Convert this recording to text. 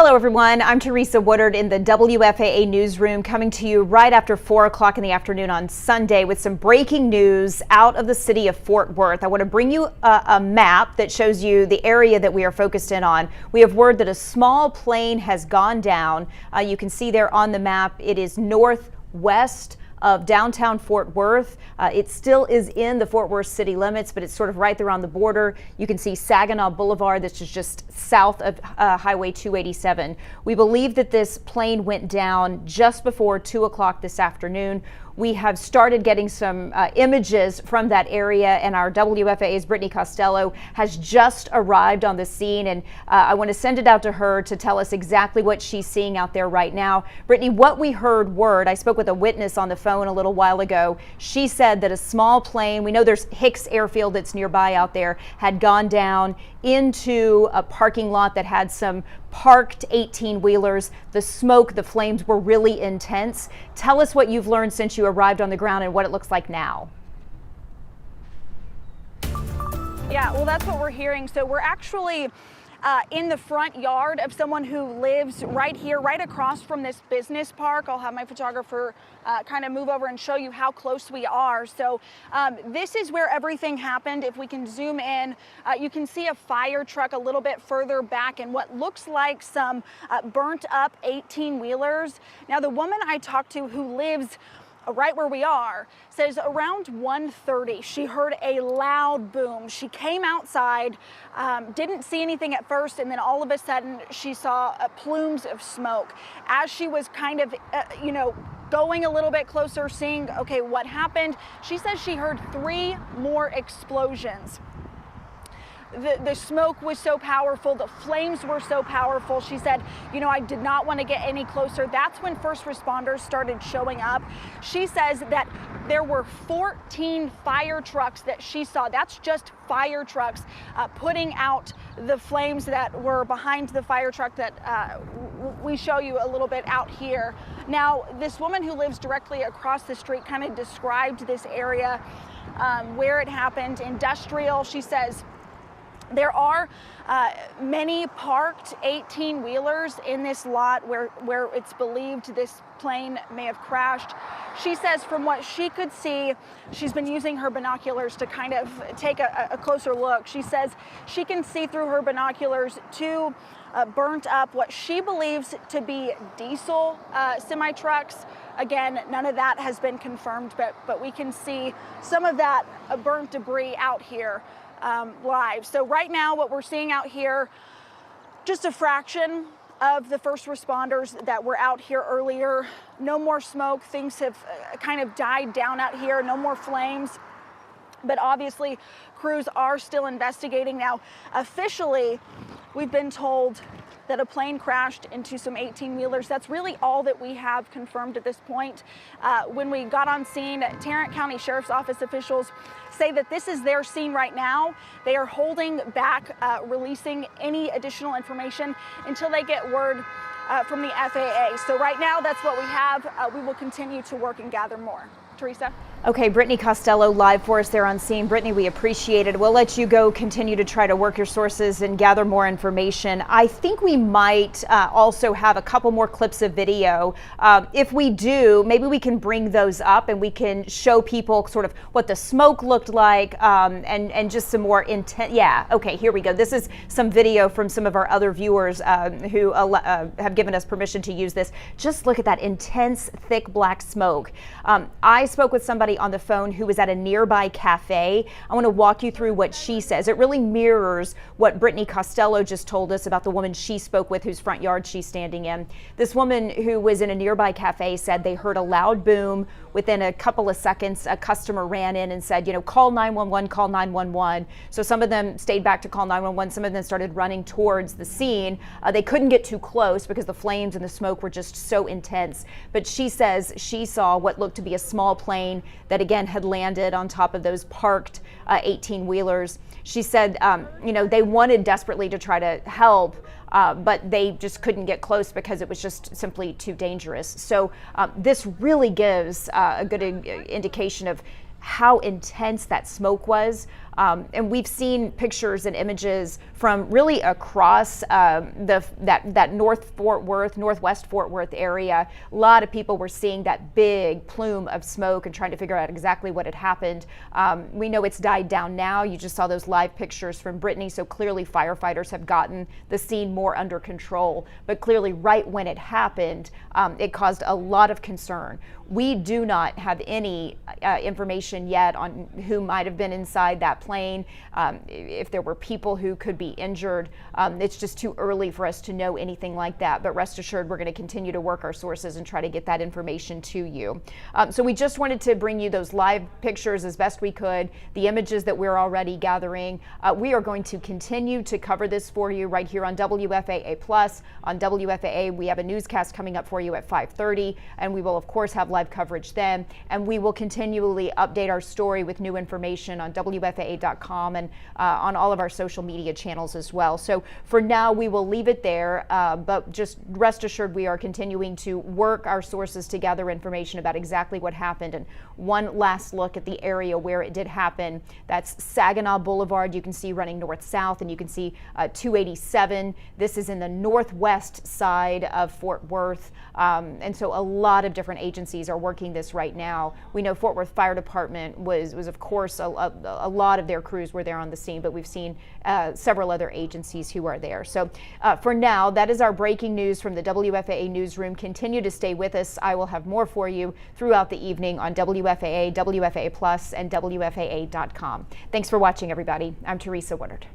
Hello, everyone. I'm Teresa Woodard in the WFAA newsroom, coming to you right after 4 o'clock in the afternoon on Sunday with some breaking news out of the city of Fort Worth. I want to bring you a map that shows you the area that we are focused in on. We have word that a small plane has gone down. You can see there on the map, it is northwest of downtown Fort Worth. It still is in the Fort Worth city limits, but it's sort of right there on the border. You can see Saginaw Boulevard, that's just south of Highway 287. We believe that this plane went down just before 2 o'clock this afternoon. We have started getting some images from that area, and our WFAA's Brittany Costello has just arrived on the scene, and I want to send it out to her to tell us exactly what she's seeing out there right now. Brittany, what we heard word, I spoke with a witness on the phone a little while ago. She said that a small plane, we know there's Hicks Airfield that's nearby out there, had gone down into a parking lot that had some parked 18-wheelers. The smoke, the flames were really intense. Tell us what you've learned since you arrived on the ground and what it looks like now. Yeah, well, that's what we're hearing. So we're actually in the front yard of someone who lives right here, right across from this business park. I'll have my photographer kind of move over and show you how close we are. So this is where everything happened. If we can zoom in, you can see a fire truck a little bit further back and what looks like some burnt up 18-wheelers. Now, the woman I talked to who lives right where we are says around 1:30 she heard a loud boom. She came outside, didn't see anything at first, and then all of a sudden she saw plumes of smoke. As she was kind of going a little bit closer, seeing okay what happened, she says she heard 3 more explosions. The smoke was so powerful, the flames were so powerful. She said, I did not want to get any closer. That's when first responders started showing up. She says that there were 14 fire trucks that she saw. That's just fire trucks putting out the flames that were behind the fire truck that we show you a little bit out here. Now, this woman who lives directly across the street kind of described this area where it happened, industrial. She says, there are many parked 18-wheelers in this lot where it's believed this plane may have crashed. She says from what she could see, she's been using her binoculars to kind of take a closer look. She says she can see through her binoculars 2 burnt up, what she believes to be diesel semi-trucks. Again, none of that has been confirmed, but we can see some of that burnt debris out here live. So right now what we're seeing out here, just a fraction of the first responders that were out here earlier. No more smoke. Things have kind of died down out here. No more flames. But obviously crews are still investigating. Now, officially, we've been told that a plane crashed into some 18-wheelers. That's really all that we have confirmed at this point. When we got on scene, Tarrant County Sheriff's Office officials say that this is their scene right now. They are holding back releasing any additional information until they get word from the FAA. So right now, that's what we have. We will continue to work and gather more. Teresa? Okay, Brittany Costello live for us there on scene. Brittany, we appreciate it. We'll let you go continue to try to work your sources and gather more information. I think we might also have a couple more clips of video. If we do, maybe we can bring those up and we can show people sort of what the smoke looked like and just some more intent. Yeah, okay, here we go. This is some video from some of our other viewers who have given us permission to use this. Just look at that intense, thick black smoke. I spoke with somebody on the phone who was at a nearby cafe. I want to walk you through what she says. It really mirrors what Brittany Costello just told us about the woman she spoke with whose front yard she's standing in. This woman who was in a nearby cafe said they heard a loud boom. Within a couple of seconds, a customer ran in and said, call 911, call 911. So some of them stayed back to call 911. Some of them started running towards the scene. They couldn't get too close because the flames and the smoke were just so intense. But she says she saw what looked to be a small plane that again had landed on top of those parked 18-wheelers. She said, they wanted desperately to try to help, but they just couldn't get close because it was just simply too dangerous. So this really gives a good indication of how intense that smoke was. And we've seen pictures and images from really across that Northwest Fort Worth area. A lot of people were seeing that big plume of smoke and trying to figure out exactly what had happened. We know it's died down now. You just saw those live pictures from Brittany, so clearly firefighters have gotten the scene more under control. But clearly right when it happened, it caused a lot of concern. We do not have any information yet on who might have been inside that plane, if there were people who could be injured. It's just too early for us to know anything like that, but rest assured we're going to continue to work our sources and try to get that information to you. So we just wanted to bring you those live pictures as best we could, the images that we're already gathering. We are going to continue to cover this for you right here on WFAA Plus. On WFAA, we have a newscast coming up for you at 5:30, and we will of course have live coverage then, and we will continually update our story with new information on WFAA.com and on all of our social media channels as well. So for now, we will leave it there, but just rest assured we are continuing to work our sources to gather information about exactly what happened. And one last look at the area where it did happen. That's Saginaw Boulevard. You can see running north-south, and you can see 287. This is in the northwest side of Fort Worth, and so a lot of different agencies are working this right now. We know Fort Worth Fire Department was of course, a lot of their crews were there on the scene, but we've seen several other agencies who are there. So for now, that is our breaking news from the WFAA newsroom. Continue to stay with us. I will have more for you throughout the evening on WFAA, WFAA Plus, and WFAA.com. Thanks for watching, everybody. I'm Teresa Woodard.